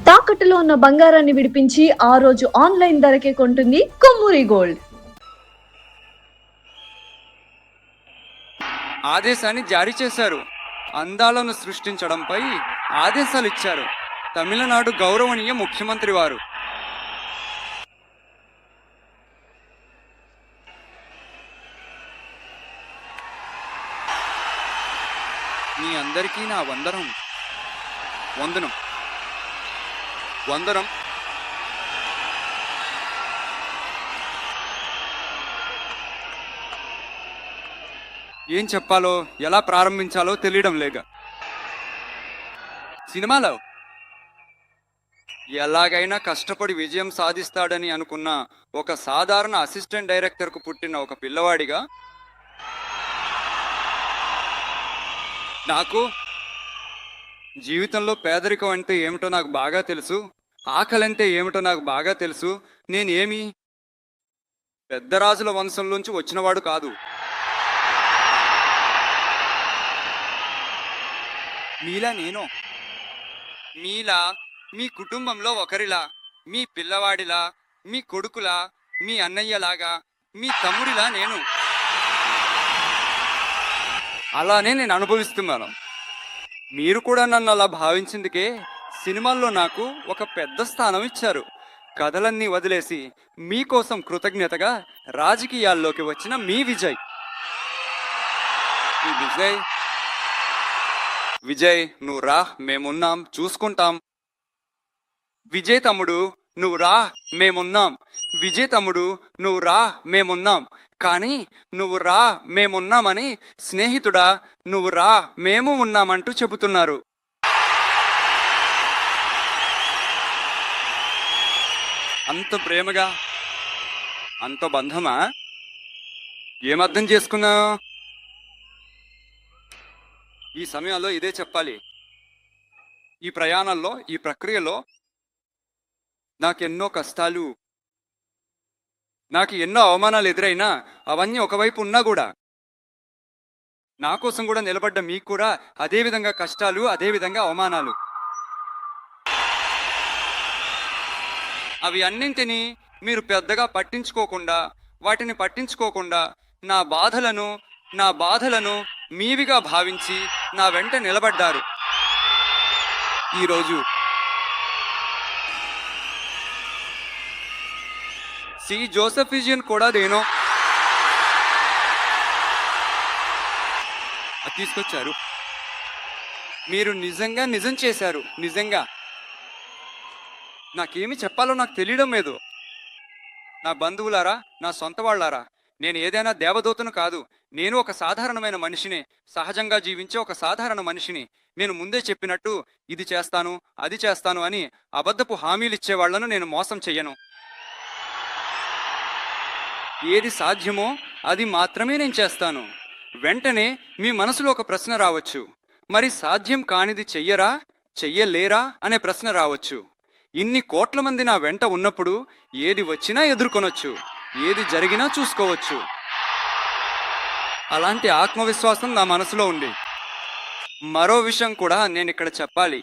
తాకట్టులో ఉన్న బంగారాన్ని విడిపించి ఆ రోజు ఆన్లైన్ ధరకే కొంటుంది కొమ్మూరి గోల్డ్. ఆదేశాన్ని జారీ చేశారు. అందాలను సృష్టించడంపై ఆదేశాలు ఇచ్చారు తమిళనాడు గౌరవనీయ ముఖ్యమంత్రి వారు. మీ అందరికీ నా వందనం. ఏం చెప్పాలో ఎలా ప్రారంభించాలో తెలియడం లేక సినిమాలో ఎలాగైనా కష్టపడి విజయం సాధిస్తాడని అనుకున్న ఒక సాధారణ అసిస్టెంట్ డైరెక్టర్కు పుట్టిన ఒక పిల్లవాడిగా నాకు జీవితంలో పేదరికం అంటే ఏమిటో నాకు బాగా తెలుసు, ఆకలి అంటే ఏమిటో నాకు బాగా తెలుసు. నేనేమి పెద్ద రాజుల వంశంలోంచి వచ్చినవాడు కాదు. మీలా మీ కుటుంబంలో ఒకరిలా, మీ పిల్లవాడిలా, మీ కొడుకులా, మీ అన్నయ్యలాగా, మీ తమ్ముడిలా నేను అలానే నేను అనుభవిస్తున్నాను. మీరు కూడా నన్ను అలా భావించిందుకే సినిమాల్లో నాకు ఒక పెద్ద స్థానం ఇచ్చారు. కథలన్నీ వదిలేసి మీకోసం కృతజ్ఞతగా రాజకీయాల్లోకి వచ్చిన మీ విజయ్. విజయ్ నువ్వు రా, మేమున్నాం, చూసుకుంటాం. విజయ్ తమ్ముడు నువ్వు రా, మేమున్నాం. విజయ్ తమ్ముడు నువ్వు రా, మేమున్నాం. కానీ నువ్వు రా, మేమున్నామని స్నేహితుడా నువ్వు రా, మేము ఉన్నామంటూ చెబుతున్నారు. అంత ప్రేమగా, అంత బంధమా? ఏమర్థం చేసుకున్నావు? ఈ సమయంలో ఇదే చెప్పాలి. ఈ ప్రయాణంలో, ఈ ప్రక్రియలో నాకెన్నో కష్టాలు, నాకు ఎన్నో అవమానాలు ఎదురైనా అవన్నీ ఒకవైపు ఉన్నా కూడా నా కోసం కూడా నిలబడ్డ మీకు కూడా అదేవిధంగా కష్టాలు, అదేవిధంగా అవమానాలు. అవి అన్నింటినీ మీరు పెద్దగా పట్టించుకోకుండా, వాటిని పట్టించుకోకుండా నా బాధలను మీవిగా భావించి నా వెంట నిలబడ్డారు. ఈరోజు సి జోసెఫిజియన్ కూడా దేనో తీసుకొచ్చారు. మీరు నిజం చేశారు. నిజంగా నాకేమి చెప్పాలో నాకు తెలియడం లేదు. నా బంధువులారా, నా సొంత వాళ్ళారా, నేను ఏదైనా దేవదూతను కాదు. నేను ఒక సాధారణమైన మనిషిని, సహజంగా జీవించే ఒక సాధారణ మనిషిని. నేను ముందే చెప్పినట్టు ఇది చేస్తాను, అది చేస్తాను అని అబద్ధపు హామీలు ఇచ్చే వాళ్లను నేను మోసం చెయ్యను. ఏది సాధ్యమో అది మాత్రమే నేను చేస్తాను. వెంటనే మీ మనసులో ఒక ప్రశ్న రావచ్చు, మరి సాధ్యం కానిది చెయ్యరా, చెయ్యలేరా అనే ప్రశ్న రావచ్చు. ఇన్ని కోట్ల మంది నా వెంట ఉన్నప్పుడు ఏది వచ్చినా ఎదుర్కొనొచ్చు, ఏది జరిగినా చూసుకోవచ్చు. అలాంటి ఆత్మవిశ్వాసం నా మనసులో ఉంది. మరో విషయం కూడా నేను ఇక్కడ చెప్పాలి.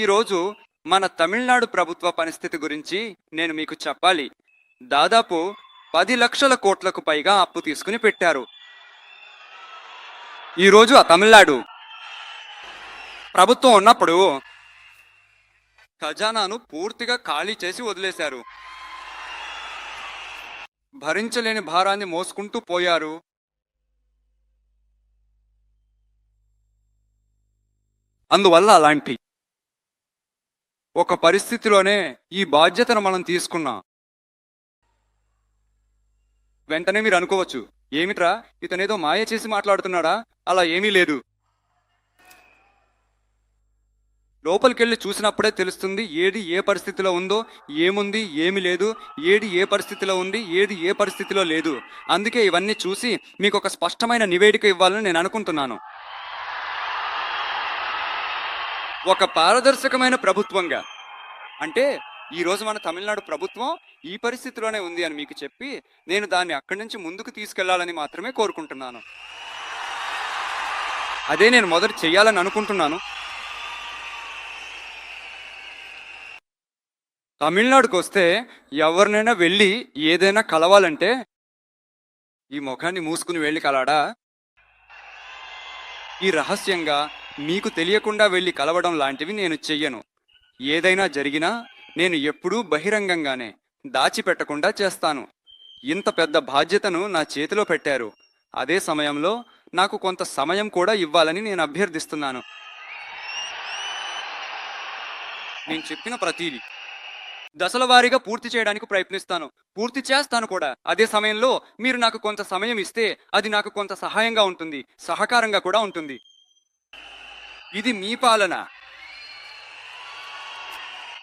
ఈరోజు మన తమిళనాడు ప్రభుత్వ పరిస్థితి గురించి నేను మీకు చెప్పాలి. దాదాపు 10 లక్షల కోట్లకు పైగా అప్పు తీసుకుని పెట్టారు. ఈరోజు ఆ తమిళనాడు ప్రభుత్వం ఉన్నప్పుడు ఖజానాను పూర్తిగా ఖాళీ చేసి వదిలేశారు. భరించలేని భారాన్ని మోసుకుంటూ పోయారు. అందువల్ల అలాంటి ఒక పరిస్థితిలోనే ఈ బాధ్యతను మనం తీసుకున్నాం. వెంటనే మీరు అనుకోవచ్చు, ఏమిట్రా ఇతనేదో మాయ చేసి మాట్లాడుతున్నాడా? అలా ఏమీ లేదు. లోపలికెళ్ళి చూసినప్పుడే తెలుస్తుంది ఏది ఏ పరిస్థితిలో ఉందో, ఏముంది ఏమి లేదు, ఏది ఏ పరిస్థితిలో ఉంది, ఏది ఏ పరిస్థితిలో లేదు. అందుకే ఇవన్నీ చూసి మీకు ఒక స్పష్టమైన నివేదిక ఇవ్వాలని నేను అనుకుంటున్నాను. ఒక పారదర్శకమైన ప్రభుత్వంగా, అంటే ఈరోజు మన తమిళనాడు ప్రభుత్వం ఈ పరిస్థితిలోనే ఉంది అని మీకు చెప్పి నేను దాన్ని అక్కడి నుంచి ముందుకు తీసుకెళ్లాలని మాత్రమే కోరుకుంటున్నాను. అదే నేను మొదట చెయ్యాలని అనుకుంటున్నాను. తమిళనాడుకు వస్తే ఎవరినైనా వెళ్ళి ఏదైనా కలవాలంటే ఈ ముఖాన్ని మూసుకుని వెళ్ళి కలవడా? ఈ రహస్యంగా మీకు తెలియకుండా వెళ్ళి కలవడం లాంటివి నేను చెయ్యను. ఏదైనా జరిగినా నేను ఎప్పుడూ బహిరంగంగానే దాచిపెట్టకుండా చేస్తాను. ఇంత పెద్ద బాధ్యతను నా చేతిలో పెట్టారు. అదే సమయంలో నాకు కొంత సమయం కూడా ఇవ్వాలని నేను అభ్యర్థిస్తున్నాను. నేను చెప్పిన ప్రతిదీ దశల వారీగా పూర్తి చేయడానికి ప్రయత్నిస్తాను. పూర్తి చేస్తాను కూడా. అదే సమయంలో మీరు నాకు కొంత సమయం ఇస్తే అది నాకు కొంత సహాయంగా ఉంటుంది, సహకారంగా కూడా ఉంటుంది. ఇది మీ పాలన.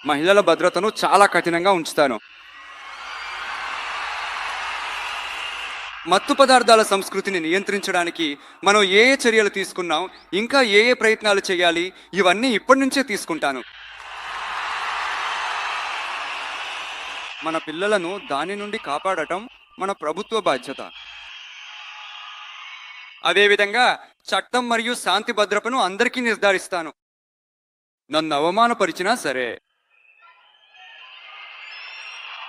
మహిళల భద్రతను చాలా కఠినంగా ఉంచుతాను. మత్తు పదార్థాల సంస్కృతిని నియంత్రించడానికి మనం ఏ ఏ చర్యలు తీసుకున్నాం, ఇంకా ఏ ఏ ప్రయత్నాలు చేయాలి, ఇవన్నీ ఇప్పటి నుంచే తీసుకుంటాను. మన పిల్లలను దాని నుండి కాపాడటం మన ప్రభుత్వ బాధ్యత. అదేవిధంగా చట్టం మరియు శాంతి భద్రతను అందరికీ నిర్ధారిస్తాను. నన్ను అవమానపరిచినా సరే,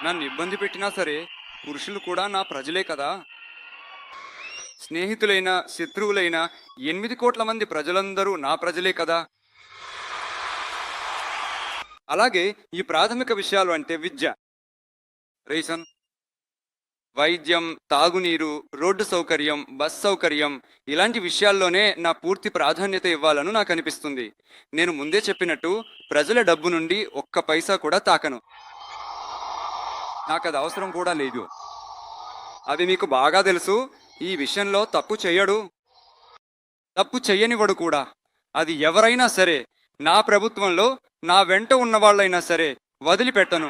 నన్ను ఇబ్బంది పెట్టినా సరే, పురుషులు కూడా నా ప్రజలే కదా. స్నేహితులైన శత్రువులైన 8 కోట్ల మంది ప్రజలందరూ నా ప్రజలే కదా. అలాగే ఈ ప్రాథమిక విషయాలు అంటే విద్య, రేషన్, వైద్యం, తాగునీరు, రోడ్డు సౌకర్యం, బస్ సౌకర్యం, ఇలాంటి విషయాల్లోనే నా పూర్తి ప్రాధాన్యత ఇవ్వాలని నాకు అనిపిస్తుంది. నేను ముందే చెప్పినట్టు ప్రజల డబ్బు నుండి ఒక్క పైసా కూడా తాకను. నాకు అది అవసరం కూడా లేదు. అది మీకు బాగా తెలుసు. ఈ విషయంలో తప్పు చెయ్యడు, తప్పు చెయ్యనివాడు కూడా. అది ఎవరైనా సరే, నా ప్రభుత్వంలో నా వెంట ఉన్న వాళ్ళైనా సరే వదిలిపెట్టను.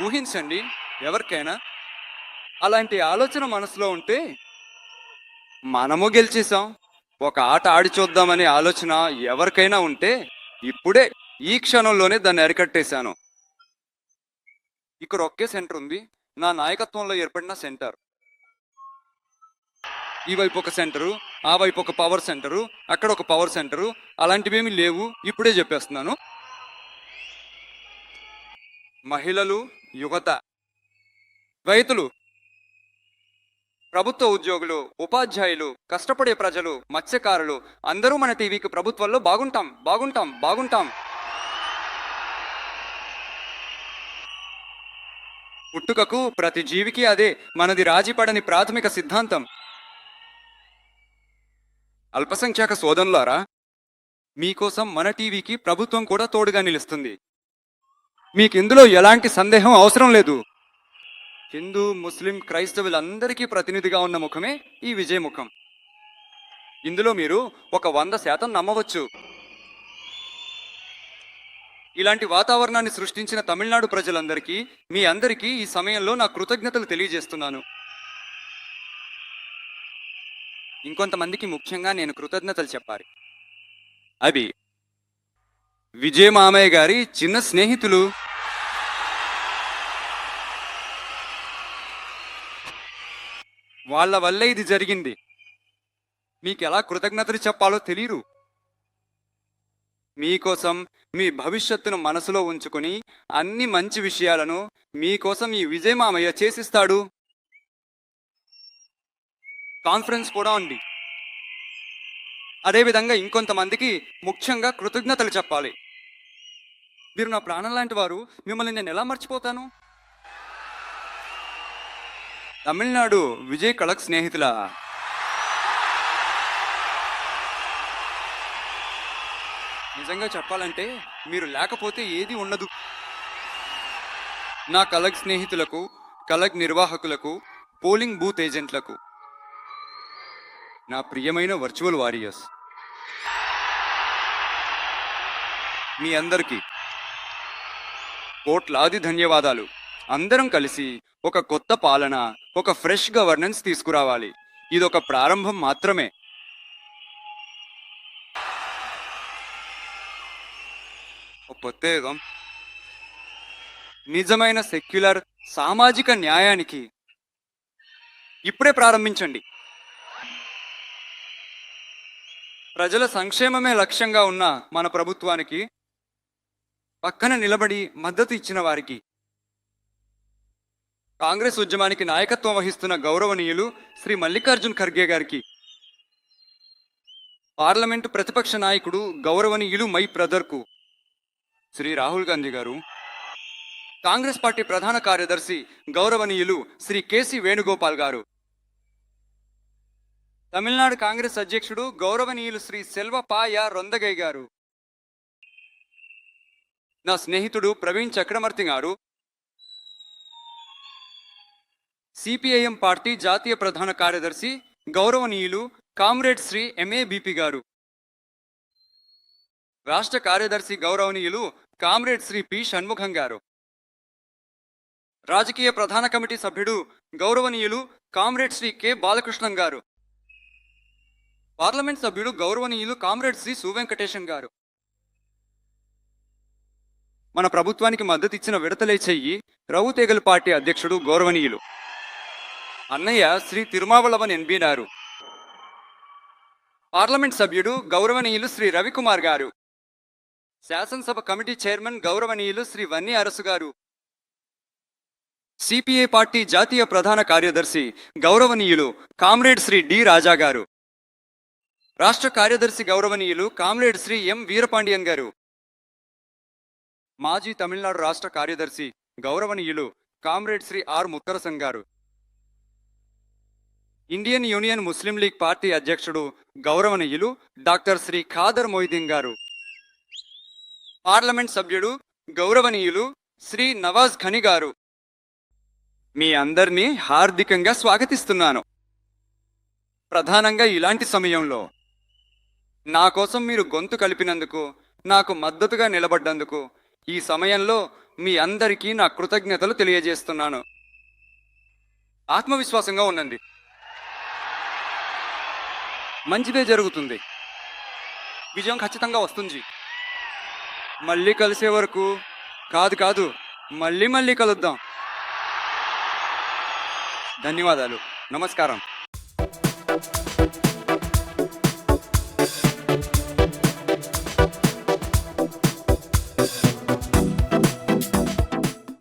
ఊహించండి, ఎవరికైనా అలాంటి ఆలోచన మనసులో ఉంటే, మనము గెలిచేసాం, ఒక ఆట ఆడి చూద్దామనే ఆలోచన ఎవరికైనా ఉంటే, ఇప్పుడే ఈ క్షణంలోనే దాన్ని అరికట్టేశాను. ఇక్కడ ఒకే సెంటర్ ఉంది, నా నాయకత్వంలో ఏర్పడిన సెంటర్. ఈ వైపు ఒక సెంటరు, ఆ వైపు ఒక పవర్ సెంటరు, అక్కడ ఒక పవర్ సెంటరు, అలాంటివేమీ లేవు. ఇప్పుడే చెప్పేస్తున్నాను. మహిళలు, యువత, రైతులు, ప్రభుత్వ ఉద్యోగులు, ఉపాధ్యాయులు, కష్టపడే ప్రజలు, మత్స్యకారులు అందరూ మన టీవీకి ప్రభుత్వంలో బాగుంటాం, బాగుంటాం, బాగుంటాం. పుట్టుకకు ప్రతి జీవికి అదే మనది రాజీపడని ప్రాథమిక సిద్ధాంతం. అల్పసంఖ్యాక సోదరులారా, మీకోసం మన టీవీకి ప్రభుత్వం కూడా తోడుగా నిలుస్తుంది. మీకు ఇందులో ఎలాంటి సందేహం అవసరం లేదు. హిందూ, ముస్లిం, క్రైస్తవులందరికీ ప్రతినిధిగా ఉన్న ముఖమే ఈ విజయ ముఖం. ఇందులో మీరు ఒక 100% నమ్మవచ్చు. ఇలాంటి వాతావరణాన్ని సృష్టించిన తమిళనాడు ప్రజలందరికీ, మీ అందరికీ ఈ సమయంలో నా కృతజ్ఞతలు తెలియజేస్తున్నాను. ఇంకొంతమందికి ముఖ్యంగా నేను కృతజ్ఞతలు చెప్పాలి. అవి విజయ మామయ్య గారి చిన్న స్నేహితులు. వాళ్ళ వల్లే ఇది జరిగింది. మీకు ఎలా కృతజ్ఞతలు చెప్పాలో తెలియరు. మీకోసం మీ భవిష్యత్తును మనసులో ఉంచుకుని అన్ని మంచి విషయాలను మీకోసం ఈ విజయ మామయ్య చేసిస్తాడు. కాన్ఫరెన్స్ కూడా ఉంది. అదేవిధంగా ఇంకొంతమందికి ముఖ్యంగా కృతజ్ఞతలు చెప్పాలి. మీరు నా ప్రాణం లాంటి వారు, మిమ్మల్ని నేను ఎలా మర్చిపోతాను? తమిళనాడు విజయ్ కళక్ స్నేహితుల నిజంగా చెప్పాలంటే మీరు లేకపోతే ఏది ఉండదు. నా కలగ్ స్నేహితులకు, కలగ్ నిర్వాహకులకు, పోలింగ్ బూత్ ఏజెంట్లకు, నా ప్రియమైన వర్చువల్ వారియర్స్, మీ అందరికీ కోట్లాది ధన్యవాదాలు. అందరం కలిసి ఒక కొత్త పాలన, ఒక ఫ్రెష్ గవర్నెన్స్ తీసుకురావాలి. ఇదొక ప్రారంభం మాత్రమే. ప్రత్యేకం నిజమైన సెక్యులర్ సామాజిక న్యాయానికి ఇప్పుడే ప్రారంభించండి. ప్రజల సంక్షేమమే లక్ష్యంగా ఉన్న మన ప్రభుత్వానికి పక్కన నిలబడి మద్దతు ఇచ్చిన వారికి, కాంగ్రెస్ ఉద్యమానికి నాయకత్వం వహిస్తున్న గౌరవనీయులు శ్రీ మల్లికార్జున్ ఖర్గే గారికి, పార్లమెంటు ప్రతిపక్ష నాయకుడు గౌరవనీయులు మై బ్రదర్కు శ్రీ రాహుల్ గాంధీ గారు, కాంగ్రెస్ పార్టీ ప్రధాన కార్యదర్శి గౌరవనీయులు శ్రీ కేసి వేణుగోపాల్ గారు, తమిళనాడు కాంగ్రెస్ అధ్యక్షుడు గౌరవనీయులు శ్రీ సెల్వపాయ రొందగై గారు, నా స్నేహితుడు ప్రవీణ్ చక్రవర్తి గారు, సిపిఐఎం పార్టీ జాతీయ ప్రధాన కార్యదర్శి గౌరవనీయులు కామ్రేడ్ శ్రీ ఎంఏబిపి గారు, రాష్ట్ర కార్యదర్శి గౌరవనీయులు కామ్రేడ్ శ్రీ పి షణ్ముఖం గారు, రాజకీయ ప్రధాన కమిటీ సభ్యుడు గౌరవనీయులు కామ్రేడ్ శ్రీ కె బాలకృష్ణం గారు, పార్లమెంట్ సభ్యుడు గౌరవనీయులు కామ్రేడ్ శ్రీ సువెంకటేశం గారు, మన ప్రభుత్వానికి మద్దతు ఇచ్చిన విడతలే చెయ్యి రౌతేగల్ పార్టీ అధ్యక్షుడు గౌరవనీయులు అన్నయ్య శ్రీ తిరుమావళవన్ ఎన్బి గారు, పార్లమెంట్ సభ్యుడు గౌరవనీయులు శ్రీ రవికుమార్ గారు, శాసనసభ కమిటీ చైర్మన్ గౌరవనీయులు శ్రీ వన్ని అరసు గారు, సిపిఐ పార్టీ జాతీయ ప్రధాన కార్యదర్శి గౌరవనీయులు కామ్రేడ్ శ్రీ డి రాజా గారు, రాష్ట్ర కార్యదర్శి గౌరవనీయులు కామ్రేడ్ శ్రీ ఎం వీరపాండియన్ గారు, మాజీ తమిళనాడు రాష్ట్ర కార్యదర్శి గౌరవనీయులు కామ్రేడ్ శ్రీ ఆర్ ముత్తరసం గారు, ఇండియన్ యూనియన్ ముస్లిం లీగ్ పార్టీ అధ్యక్షుడు గౌరవనీయులు డాక్టర్ శ్రీ ఖాదర్ మొయిదీన్ గారు, పార్లమెంట్ సభ్యుడు గౌరవనీయులు శ్రీ నవాజ్ ఖని గారు, మీ అందరినీ హార్దికంగా స్వాగతిస్తున్నాను. ప్రధానంగా ఇలాంటి సమయంలో నా కోసం మీరు గొంతు కలిపినందుకు, నాకు మద్దతుగా నిలబడ్డందుకు ఈ సమయంలో మీ అందరికీ నా కృతజ్ఞతలు తెలియజేస్తున్నాను. ఆత్మవిశ్వాసంగా ఉండండి, మంచిదే జరుగుతుంది, విజయం ఖచ్చితంగా వస్తుంది. మళ్ళీ కలిసే వరకు కాదు మళ్ళీ కలుద్దాం. ధన్యవాదాలు, నమస్కారం.